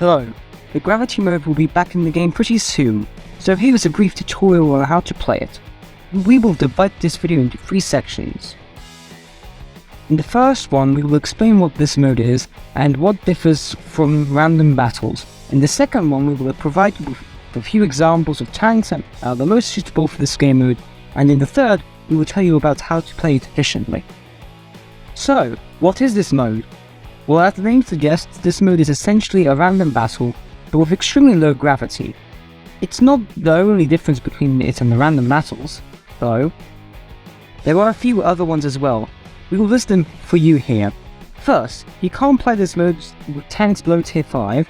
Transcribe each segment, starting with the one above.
Hello, the gravity mode will be back in the game pretty soon, so here is a brief tutorial on how to play it. We will divide this video into 3 sections. In the first one, we will explain what this mode is and what differs from random battles. In the second one, we will provide you with a few examples of tanks that are the most suitable for this game mode, and in the third, we will tell you about how to play it efficiently. So, what is this mode? Well, as the name suggests, this mode is essentially a random battle, but with extremely low gravity. It's not the only difference between it and the random battles, though. There are a few other ones as well. We will list them for you here. First, you can't play this mode with tanks below tier 5.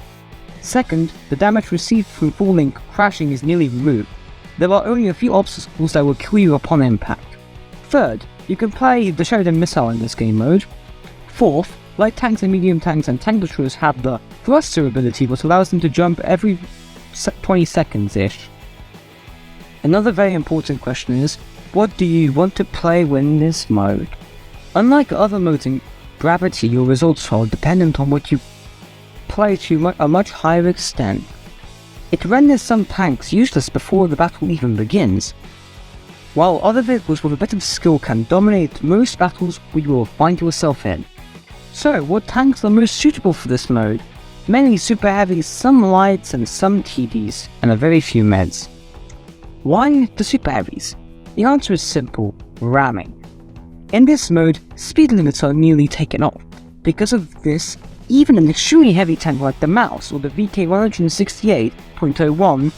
Second, the damage received from falling crashing is nearly removed. There are only a few obstacles that will kill you upon impact. Third, you can play the Sheridan missile in this game mode. Fourth, light tanks and medium tanks and tank destroyers have the thruster ability, which allows them to jump every 20 seconds-ish. Another very important question is, what do you want to play in this mode? Unlike other modes in gravity, your results are dependent on what you play to a much higher extent. It renders some tanks useless before the battle even begins, while other vehicles with a bit of skill can dominate most battles you will find yourself in. So, what tanks are most suitable for this mode? Many super heavies, some lights, and some TDs, and a very few meds. Why the super heavies? The answer is simple: ramming. In this mode, speed limits are nearly taken off. Because of this, even an extremely heavy tank like the Mouse or the VK168.01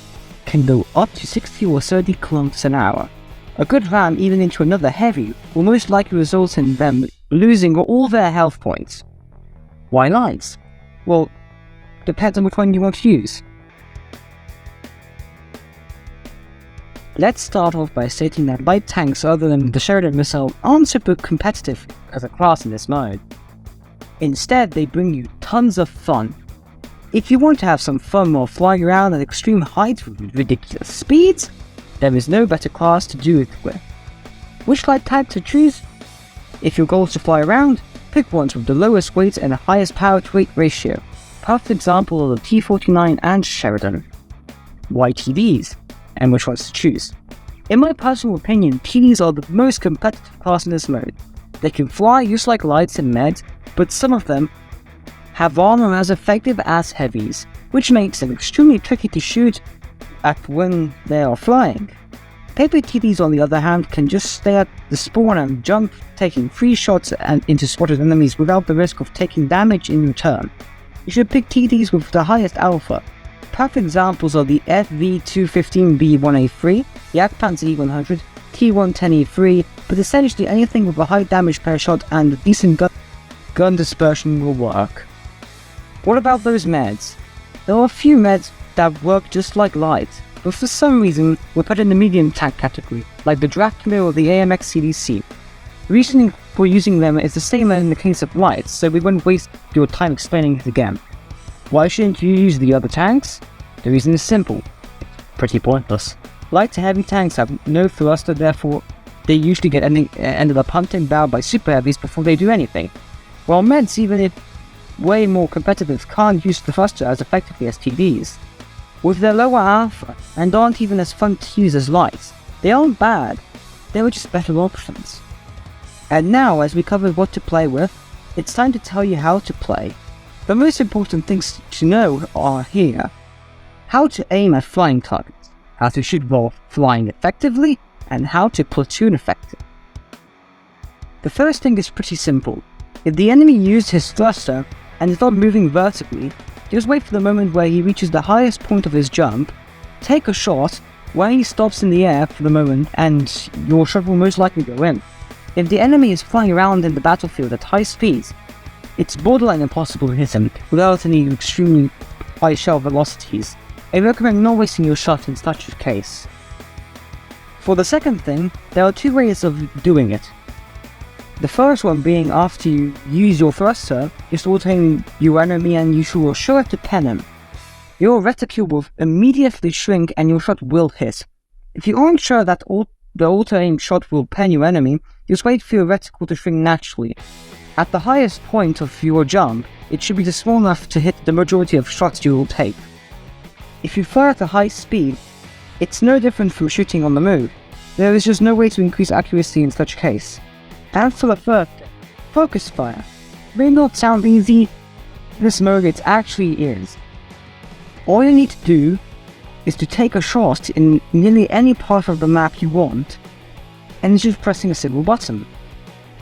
can go up to 60 or 30 km an hour. A good ram even into another heavy will most likely result in them losing all their health points. Why lights? Well, depends on which one you want to use. Let's start off by stating that light tanks other than the Sheridan missile aren't super competitive as a class in this mode. Instead, they bring you tons of fun. If you want to have some fun while flying around at extreme heights with ridiculous speeds, there is no better class to do it with. Which light type to choose? If your goal is to fly around, pick ones with the lowest weight and the highest power to weight ratio. Perfect example are the T-49 and Sheridan. Why TDs? And which ones to choose? In my personal opinion, TDs are the most competitive class in this mode. They can fly just like lights and meds, but some of them have armor as effective as heavies, which makes them extremely tricky to shoot at when they are flying. Paper TDs on the other hand can just stay at the spawn and jump, taking free shots into spotted enemies without the risk of taking damage in return. You should pick TDs with the highest alpha. Perfect examples are the FV215B1A3, the Jagdpanzer E100, T110E3, but essentially anything with a high damage per shot and a decent gun dispersion will work. What about those meds? There are a few meds that work just like lights, but for some reason were put in the medium tank category, like the Dracula or the AMX CDC. The reasoning for using them is the same as in the case of lights, so we won't waste your time explaining it again. Why shouldn't you use the other tanks? The reason is simple: it's pretty pointless. Light to heavy tanks have no thruster, therefore they usually get ended up hunting down by super heavies before they do anything. While meds, even if way more competitive, can't use the thruster as effectively as TDs. With their lower alpha, and aren't even as fun to use as lights, they aren't bad, they were just better options. And now, as we covered what to play with, it's time to tell you how to play. The most important things to know are here: how to aim at flying targets, how to shoot while flying effectively, and how to platoon effective. The first thing is pretty simple. If the enemy used his thruster and is not moving vertically, just wait for the moment where he reaches the highest point of his jump, take a shot where he stops in the air for the moment, and your shot will most likely go in. If the enemy is flying around in the battlefield at high speeds, it's borderline impossible to hit him without any extremely high shell velocities. I recommend not wasting your shot in such a case. For the second thing, there are 2 ways of doing it. The first one being after you use your thruster, just auto-aim your enemy and you should sure to pen him. Your reticule will immediately shrink and your shot will hit. If you aren't sure that the auto-aim shot will pen your enemy, just wait for your reticle to shrink naturally. At the highest point of your jump, it should be small enough to hit the majority of shots you will take. If you fire at a high speed, it's no different from shooting on the move. There is just no way to increase accuracy in such case. And for the third, focus fire. May not sound easy, in this mode it actually is. All you need to do is to take a shot in nearly any part of the map you want, and it's just pressing a single button.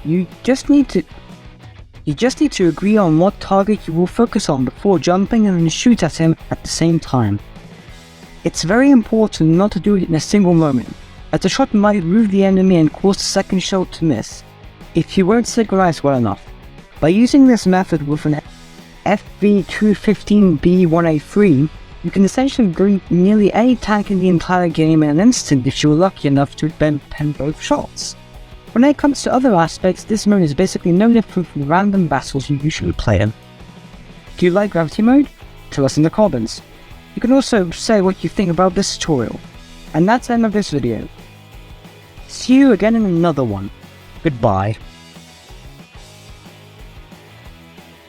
You just need to agree on what target you will focus on before jumping and then shoot at him at the same time. It's very important not to do it in a single moment, as the shot might move the enemy and cause the second shot to miss, if you weren't synchronized well enough. By using this method with an FV215B1A3, you can essentially bring nearly any tank in the entire game in an instant if you're lucky enough to pen both shots. When it comes to other aspects, this mode is basically no different from random battles you usually play in. Do you like gravity mode? Tell us in the comments. You can also say what you think about this tutorial. And that's the end of this video. See you again in another one. Goodbye.